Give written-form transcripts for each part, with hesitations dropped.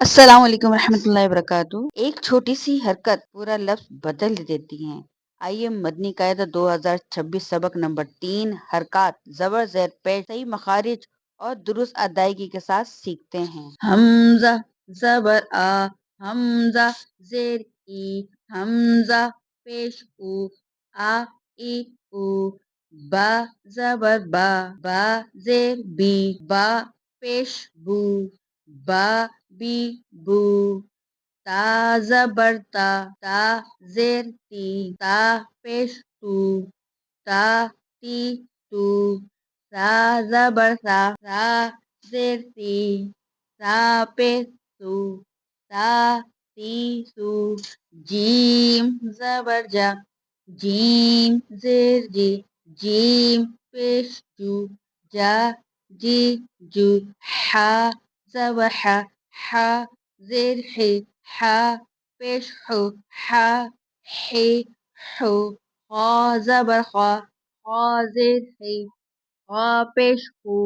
السلام علیکم ورحمۃ اللہ وبرکاتہ۔ ایک چھوٹی سی حرکت پورا لفظ بدل دیتی ہے۔ آئیے مدنی قاعدہ 2026 سبق نمبر 3 حرکات زبر زیر پیش صحیح مخارج اور درست ادائیگی کے ساتھ سیکھتے ہیں۔ حمزہ زبر آ، حمزہ زیر ای، حمزہ پیش او، آ ای او، با زبر با، با زیر بی، با پیش بو، با بی بو، تا زبر تا، تا زیر تی، تا پیش تو، تا تی تو، سا زبر سا، سا زیر تی، سا پیش سو، تا تی سو، جیم زبر جا، جیم زیر جی، جیم پیش جو، جا جی جو، حا زبر حا، حا زیر حی، حا پیش حو، حا حی حو، خا زبر خا، خا زیر حی، خا پیش خو،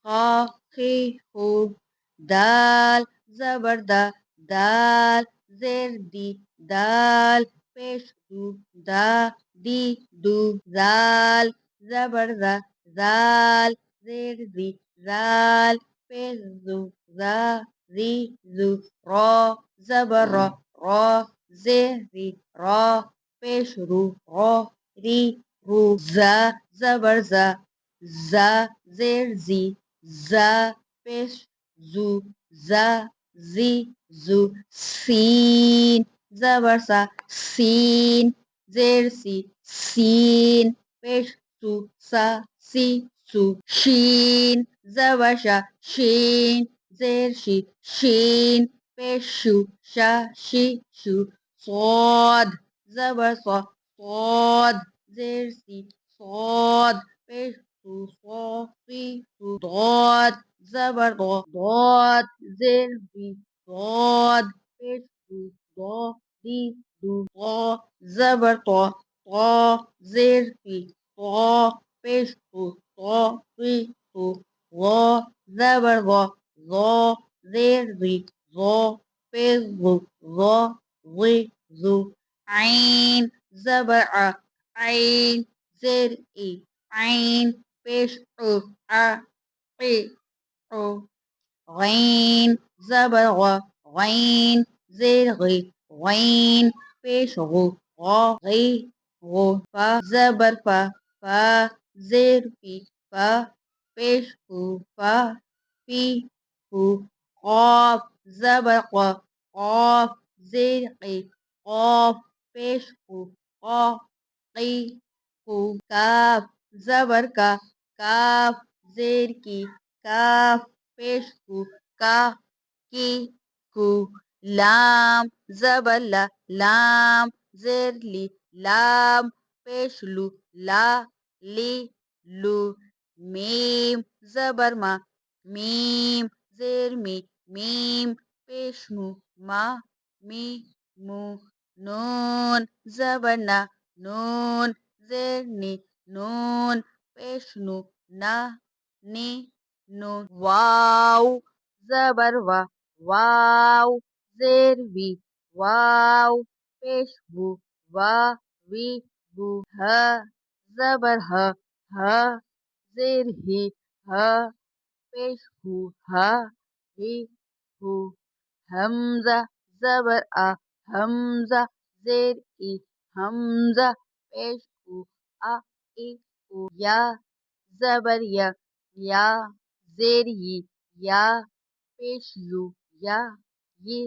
خا خی خو، دال زبر دا، دال زیر دی، دال پیش دو، دا دی دو، زال زبر زا، زال زیر زی، زال پیش زو، زا زی زو، را زبر را، را زیر ری، را پیش رو، را ری رو، زا زبر زا، زا زیر زی، زا پیش زو، زا زی زو، سین زبر سا، سین زیر سی، سین پیش سو، سا سی سو، شین زبر شا، شین زیر شی، شین پیش شو، شا شی شو، صاد زبر صا، صاد زیر سی، صاد پیش سو، صا سی سو، ضاد زبر ضا، ضاد زیر دی، ضاد پیش دو، ضا دی دو، طا زبر طا، طا زیر تی، طا پیش تو، طا سی تو، ظا زبر ظا، ظا زیر ذی، ظا پیش ذو، ظا ظی ذو، عین زبر ع، عین زیر ای، عین پیش عو، ع قی عو، غین زبر غا، غین زیر غی، غین پیش غو، غا غی غو، فا زبر فا، فا زیر فی، فا پیش فو، فا فی فو، قاف زبر قا، قاف زیر قی، قاف پیش قو، قا قی قو، کاف زبر کا، کاف زیر کی، کاف پیش کو، کا کی کو، لام زبر لا، لام زیر لی، لام پیش لو، لا لی لو، میم زبر ما، میم زیر می، میم پیش مو، ما می مو، نون زبر نا، نون زیر نی، نون پیش نو، نا نی نو، واو زبر وا، واو زیر وی، واو پیش وو، وا وی وو، ہ زبر ہ، ہ زیر ہی، ہ پیش ہو، ہ ہی ہو، حمزہ زبر آ، حمزہ زیر ای، حمزہ پیش او، آ ای او، یا زبر یا، یا زیر ی، یا پیش یو، یا یہ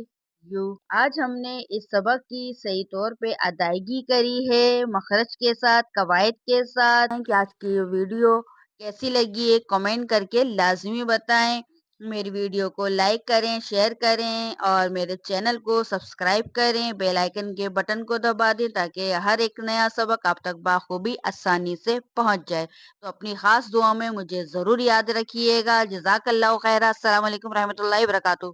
یو۔ آج ہم نے اس سبق کی صحیح طور پہ ادائیگی کری ہے، مخرج کے ساتھ، قواعد کے ساتھ۔ کہ آج کی یہ ویڈیو کیسی لگی ہے کمنٹ کر کے لازمی بتائیں۔ میری ویڈیو کو لائک کریں، شیئر کریں اور میرے چینل کو سبسکرائب کریں، بیل آئیکن کے بٹن کو دبا دیں تاکہ ہر ایک نیا سبق آپ تک بخوبی آسانی سے پہنچ جائے۔ تو اپنی خاص دعا میں مجھے ضرور یاد رکھیے گا۔ جزاک اللہ خیر۔ السلام علیکم ورحمۃ اللہ وبرکاتہ۔